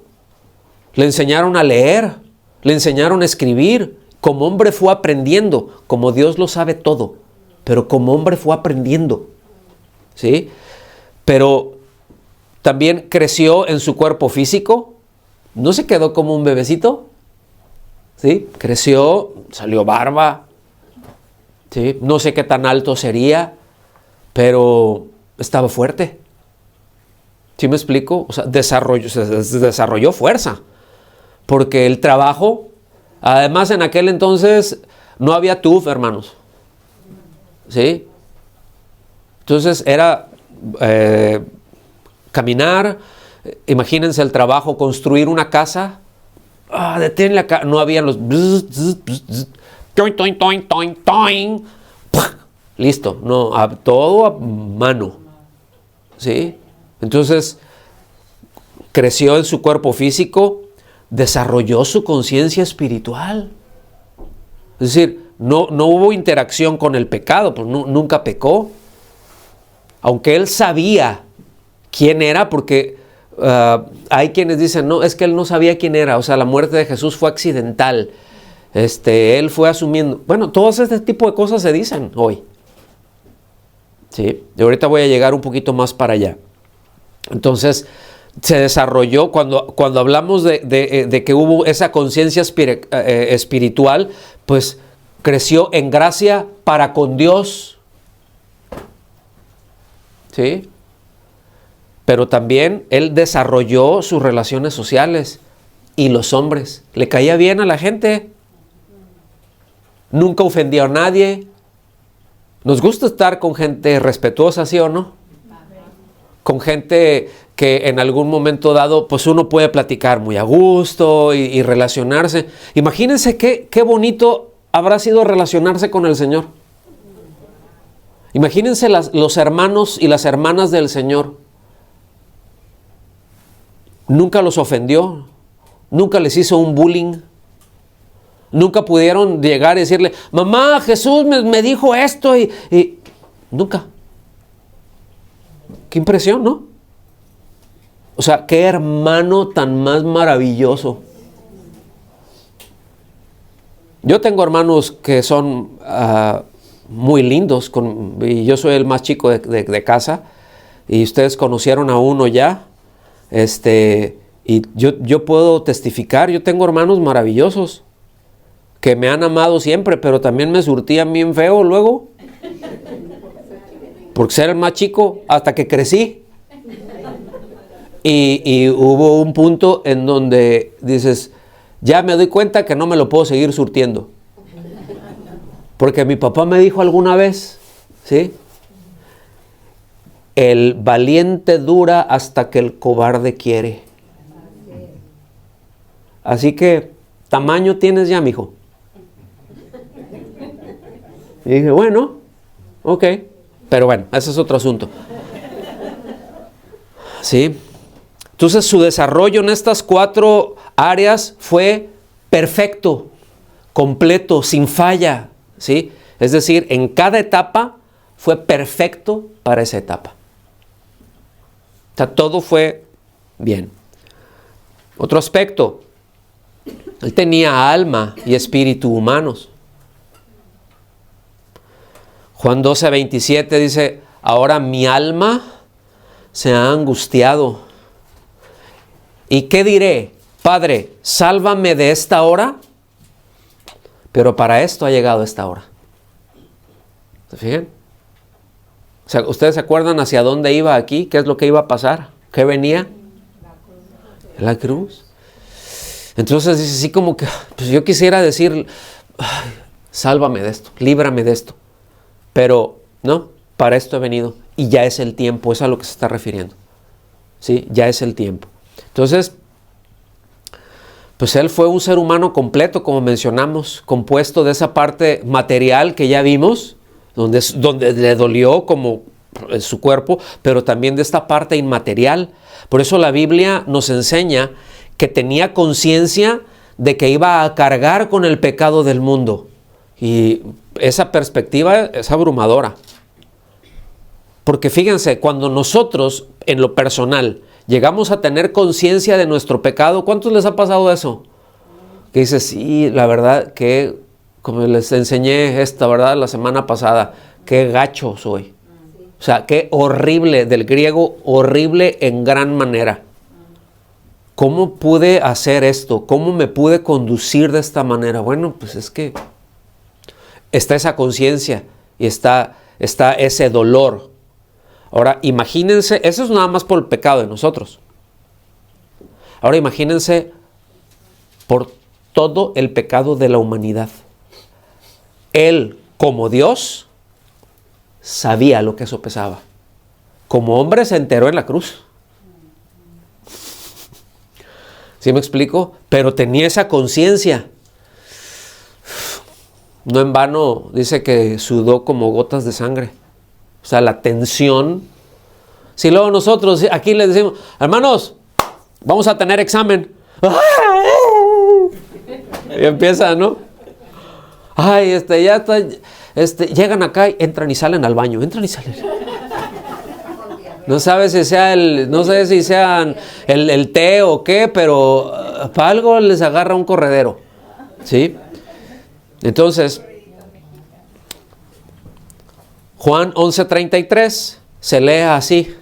a leer, le enseñaron a escribir. Como hombre fue aprendiendo, como Dios lo sabe todo, pero como hombre fue aprendiendo. ¿Sí? Pero también creció en su cuerpo físico, no se quedó como un bebecito. ¿Sí? Creció, salió barba. ¿Sí? No sé qué tan alto sería, pero estaba fuerte. ¿Sí me explico? O sea, desarrolló fuerza, porque el trabajo, además en aquel entonces no había TUF, hermanos. ¿Sí? Entonces era caminar, imagínense el trabajo, construir una casa, deténle acá, no había los... Toin, toin, toin, toin, toin. Listo, no, todo a mano. ¿Sí? Entonces, creció en su cuerpo físico, desarrolló su conciencia espiritual. Es decir, no hubo interacción con el pecado, pues nunca pecó. Aunque él sabía quién era, porque hay quienes dicen, no, es que él no sabía quién era, o sea, la muerte de Jesús fue accidental. Él fue asumiendo. Bueno, todos este tipo de cosas se dicen hoy. ¿Sí? Y ahorita voy a llegar un poquito más para allá. Entonces, se desarrolló, cuando hablamos de que hubo esa conciencia espiritual, pues creció en gracia para con Dios. ¿Sí? Pero también él desarrolló sus relaciones sociales y los hombres. Le caía bien a la gente. Nunca ofendió a nadie. Nos gusta estar con gente respetuosa, ¿sí o no? con gente que en algún momento dado, pues uno puede platicar muy a gusto y relacionarse. Imagínense qué bonito habrá sido relacionarse con el Señor. Imagínense los hermanos y las hermanas del Señor. Nunca los ofendió, nunca les hizo un bullying. Nunca pudieron llegar y decirle, mamá, Jesús me dijo esto y nunca. Qué impresión, ¿no? O sea, qué hermano tan más maravilloso. Yo tengo hermanos que son muy lindos, y yo soy el más chico de casa, y ustedes conocieron a uno ya, y yo puedo testificar, yo tengo hermanos maravillosos, que me han amado siempre, pero también me surtían bien feo luego, por ser el más chico, hasta que crecí. Y hubo un punto en donde dices, ya me doy cuenta que no me lo puedo seguir surtiendo. Porque mi papá me dijo alguna vez, ¿sí? El valiente dura hasta que el cobarde quiere. Así que, ¿tamaño tienes ya, mijo? Y dije, bueno, ok. Pero bueno, ese es otro asunto. ¿Sí? Entonces su desarrollo en estas 4 áreas fue perfecto, completo, sin falla, ¿sí? Es decir, en cada etapa fue perfecto para esa etapa. O sea, todo fue bien. Otro aspecto, él tenía alma y espíritu humanos. Juan 12:27 dice, ahora mi alma se ha angustiado. ¿Y qué diré? Padre, sálvame de esta hora. Pero para esto ha llegado esta hora. ¿Se fijan? O sea, ¿ustedes se acuerdan hacia dónde iba aquí? ¿Qué es lo que iba a pasar? ¿Qué venía? La cruz. Entonces dice así como que, pues yo quisiera decir, sálvame de esto, líbrame de esto. Pero no, para esto he venido. Y ya es el tiempo, es a lo que se está refiriendo. ¿Sí? Ya es el tiempo. Entonces, pues él fue un ser humano completo, como mencionamos, compuesto de esa parte material que ya vimos, donde le dolió como su cuerpo, pero también de esta parte inmaterial. Por eso la Biblia nos enseña que tenía conciencia de que iba a cargar con el pecado del mundo. Y esa perspectiva es abrumadora. Porque fíjense, cuando nosotros, en lo personal, llegamos a tener conciencia de nuestro pecado, ¿cuántos les ha pasado eso? Que dices, sí, la verdad que, como les enseñé ¿verdad? La semana pasada, qué gacho soy. O sea, qué horrible, del griego, horrible en gran manera. ¿Cómo pude hacer esto? ¿Cómo me pude conducir de esta manera? Bueno, pues es que está esa conciencia y está ese dolor. Ahora, imagínense, eso es nada más por el pecado de nosotros. Ahora imagínense por todo el pecado de la humanidad. Él, como Dios, sabía lo que eso pesaba. Como hombre se enteró en la cruz. ¿Sí me explico? Pero tenía esa conciencia. No en vano dice que sudó como gotas de sangre. O sea, la tensión. Si luego nosotros aquí les decimos, hermanos, vamos a tener examen. Y empieza, ¿no? Ay, ya está. Llegan acá y entran y salen al baño. Entran y salen. No sabes si sea no sé si sean el té o qué, pero para algo les agarra un corredero. ¿Sí? Entonces, Juan 11:33 se lee así.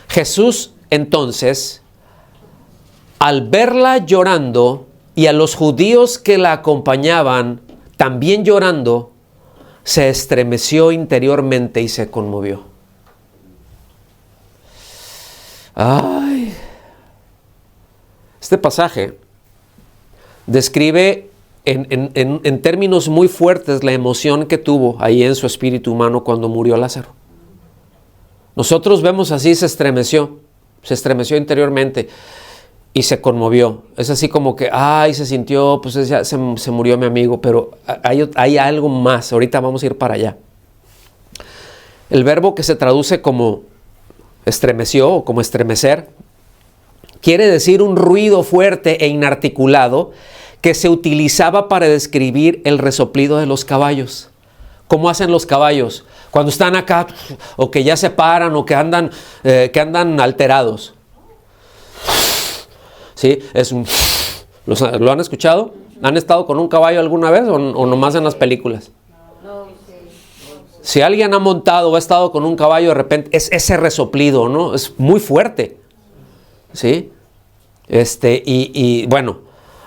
Jesús entonces, al verla llorando y a los judíos que la acompañaban también llorando, se estremeció interiormente y se conmovió. Ay. Este pasaje describe en términos muy fuertes la emoción que tuvo ahí en su espíritu humano cuando murió Lázaro. Nosotros vemos así, se estremeció interiormente y se conmovió. Es así como que, se sintió, pues ya se murió mi amigo, pero hay algo más. Ahorita vamos a ir para allá. El verbo que se traduce como estremeció o como estremecer quiere decir un ruido fuerte e inarticulado que se utilizaba para describir el resoplido de los caballos. ¿Cómo hacen los caballos? Cuando están acá, o que ya se paran, o que andan alterados. ¿Sí? ¿Lo han escuchado? ¿Han estado con un caballo alguna vez o nomás en las películas? Si alguien ha montado o ha estado con un caballo, de repente es ese resoplido, ¿no? Es muy fuerte. ¿Sí? Y bueno,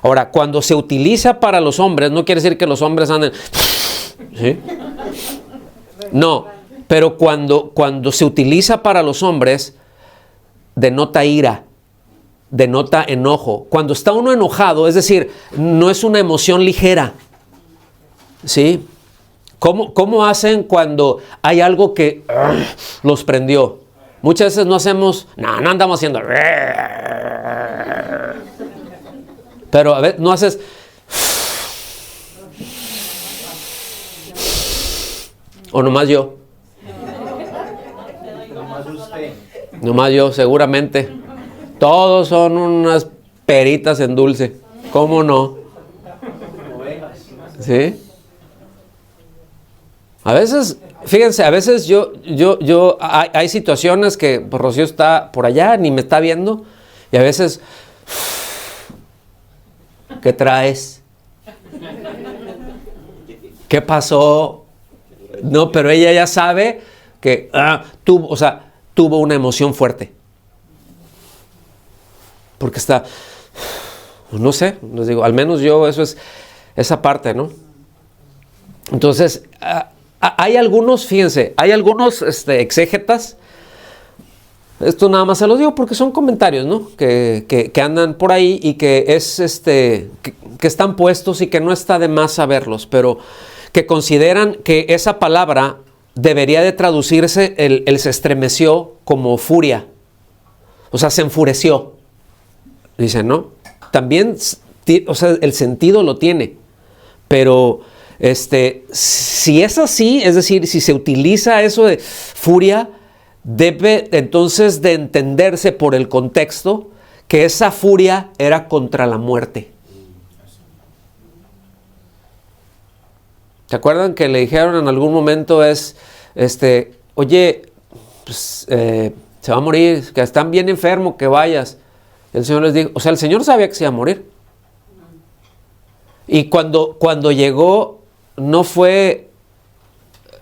ahora, cuando se utiliza para los hombres, no quiere decir que los hombres anden... ¿Sí? No, pero cuando se utiliza para los hombres, denota ira, denota enojo. Cuando está uno enojado, es decir, no es una emoción ligera. ¿Sí? ¿Cómo hacen cuando hay algo que los prendió? Muchas veces no andamos haciendo... Pero a veces no haces... ¿O nomás yo? Nomás yo, seguramente. Todos son unas peritas en dulce. ¿Cómo no? ¿Sí? A veces, fíjense, hay situaciones que pues, Rocío está por allá, ni me está viendo, y a veces, ¿qué traes? ¿Qué pasó? No, pero ella ya sabe que tuvo una emoción fuerte. Porque está, no sé, les digo, al menos yo, eso es esa parte, ¿no? Entonces, hay algunos, fíjense, exégetas, esto nada más se los digo porque son comentarios, ¿no? Que andan por ahí y que que están puestos y que no está de más saberlos, pero que consideran que esa palabra debería de traducirse, el se estremeció, como furia. O sea, se enfureció. Dicen, ¿no? También, el sentido lo tiene. Pero, si es así, es decir, si se utiliza eso de furia, debe entonces de entenderse por el contexto que esa furia era contra la muerte. ¿Se acuerdan que le dijeron en algún momento oye, pues, se va a morir, que están bien enfermo, que vayas? El Señor les dijo, el Señor sabía que se iba a morir. Y cuando llegó, no fue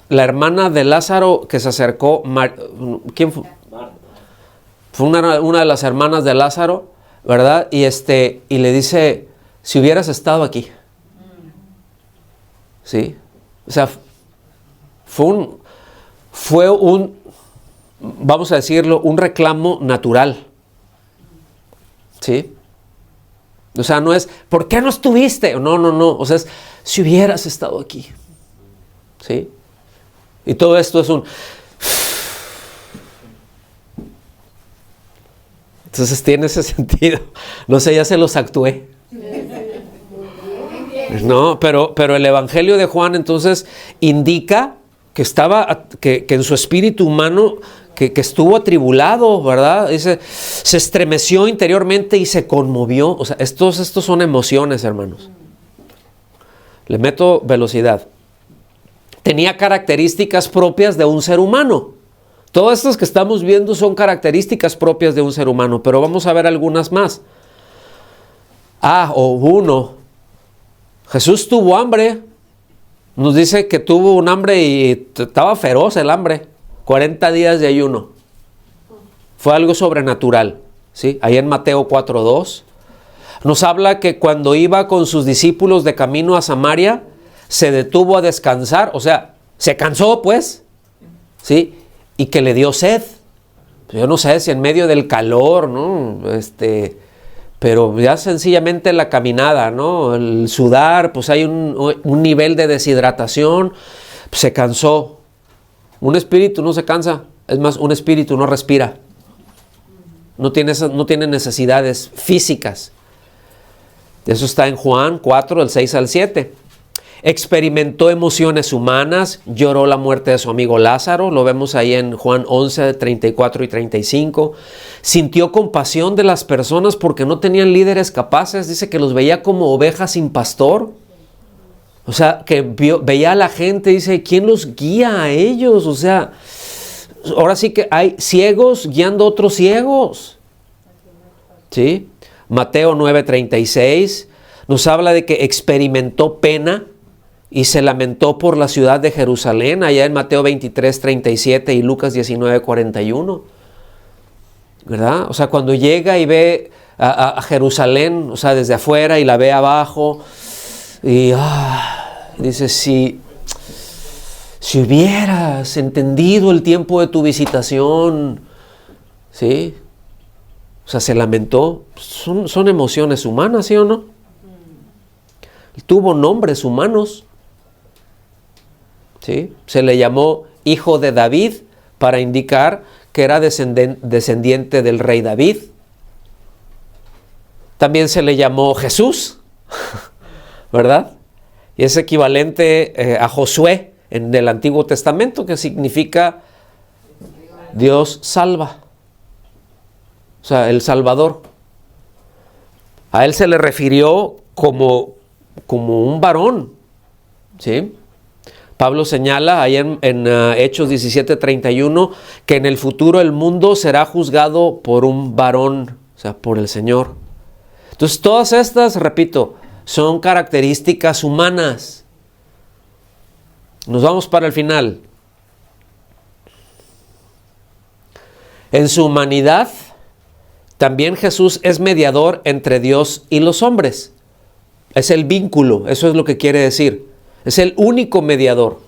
la hermana de Lázaro que se acercó, ¿quién fue? Fue una de las hermanas de Lázaro, ¿verdad? Y le dice, si hubieras estado aquí. ¿Sí? O sea, fue un, vamos a decirlo, un reclamo natural. ¿Sí? O sea, no es, ¿por qué no estuviste? No. O sea, es, si hubieras estado aquí. ¿Sí? Y todo esto es Entonces tiene ese sentido. No sé, ya se los actué. No, pero el Evangelio de Juan entonces indica que en su espíritu humano que estuvo atribulado, ¿verdad? Dice, se estremeció interiormente y se conmovió. O sea, estos son emociones, hermanos. Le meto velocidad. Tenía características propias de un ser humano. Todas estas que estamos viendo son características propias de un ser humano, pero vamos a ver algunas más. Jesús tuvo hambre. Nos dice que tuvo un hambre y estaba feroz el hambre. 40 días de ayuno. Fue algo sobrenatural. ¿Sí? Ahí en Mateo 4:2. Nos habla que cuando iba con sus discípulos de camino a Samaria, se detuvo a descansar. O sea, se cansó pues. ¿Sí? Y que le dio sed. Yo no sé si en medio del calor, ¿no? Pero ya sencillamente la caminada, ¿no? El sudar, pues hay un nivel de deshidratación, pues se cansó. Un espíritu no se cansa, Es más, un espíritu no respira. No tiene necesidades físicas. Eso está en Juan 4, del 6 al 7. Experimentó emociones humanas, lloró la muerte de su amigo Lázaro, lo vemos ahí en Juan 11, 34 y 35. Sintió compasión de las personas porque no tenían líderes capaces, dice que los veía como ovejas sin pastor. O sea, que veía a la gente, dice, ¿quién los guía a ellos? O sea, ahora sí que hay ciegos guiando a otros ciegos. ¿Sí? Mateo 9:36 nos habla de que experimentó pena y se lamentó por la ciudad de Jerusalén, allá en Mateo 23:37 y Lucas 19:41. ¿Verdad? O sea, cuando llega y ve a Jerusalén, o sea, desde afuera y la ve abajo, y dice, si hubieras entendido el tiempo de tu visitación, ¿sí? O sea, se lamentó. Son emociones humanas, ¿sí o no? Tuvo nombres humanos. ¿Sí? Se le llamó hijo de David para indicar que era descendiente del rey David. También se le llamó Jesús, ¿verdad? Y es equivalente a Josué en el Antiguo Testamento, que significa Dios salva. O sea, el Salvador. A él se le refirió como un varón. ¿Sí? Pablo señala ahí en Hechos 17:31 que en el futuro el mundo será juzgado por un varón, o sea, por el Señor. Entonces, todas estas, repito, son características humanas. Nos vamos para el final. En su humanidad, también Jesús es mediador entre Dios y los hombres. Es el vínculo, eso es lo que quiere decir. Es el único mediador.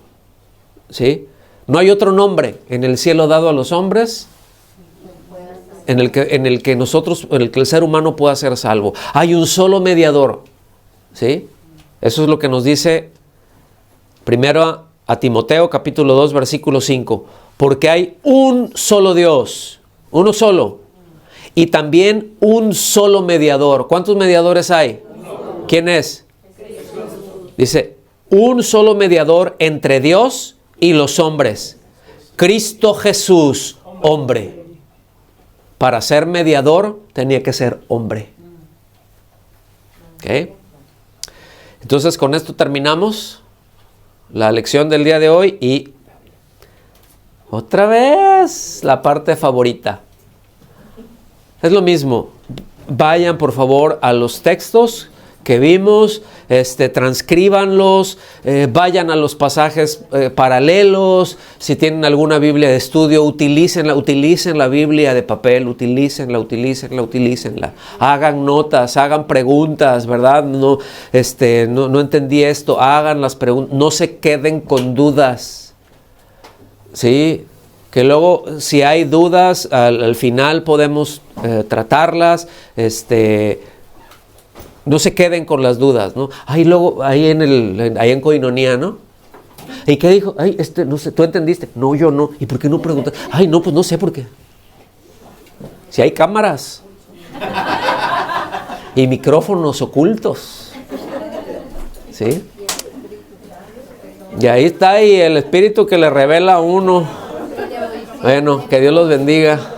¿Sí? No hay otro nombre en el cielo dado a los hombres en el que el ser humano pueda ser salvo. Hay un solo mediador. ¿Sí? Eso es lo que nos dice primero a Timoteo capítulo 2 versículo 5. Porque hay un solo Dios, uno solo, y también un solo mediador. ¿Cuántos mediadores hay? ¿Quién es? Dice, un solo mediador entre Dios y los hombres. Cristo Jesús, hombre. Para ser mediador tenía que ser hombre. ¿Ok? Entonces con esto terminamos la lección del día de hoy y otra vez la parte favorita. Es lo mismo. Vayan por favor a los textos que vimos, transcríbanlos, vayan a los pasajes paralelos. Si tienen alguna Biblia de estudio, utilicen la Biblia de papel, utilícenla. Hagan notas, hagan preguntas, ¿verdad? No entendí esto, hagan las preguntas, no se queden con dudas. ¿Sí? Que luego, si hay dudas, al final podemos tratarlas, no se queden con las dudas, ¿no? Luego, ahí en Koinonía, ¿no? ¿Y qué dijo? No sé, ¿tú entendiste? No, yo no. ¿Y por qué no preguntas? No, pues no sé por qué. Si hay cámaras y micrófonos ocultos, ¿sí? Y ahí está ahí el espíritu que le revela a uno. Bueno, que Dios los bendiga.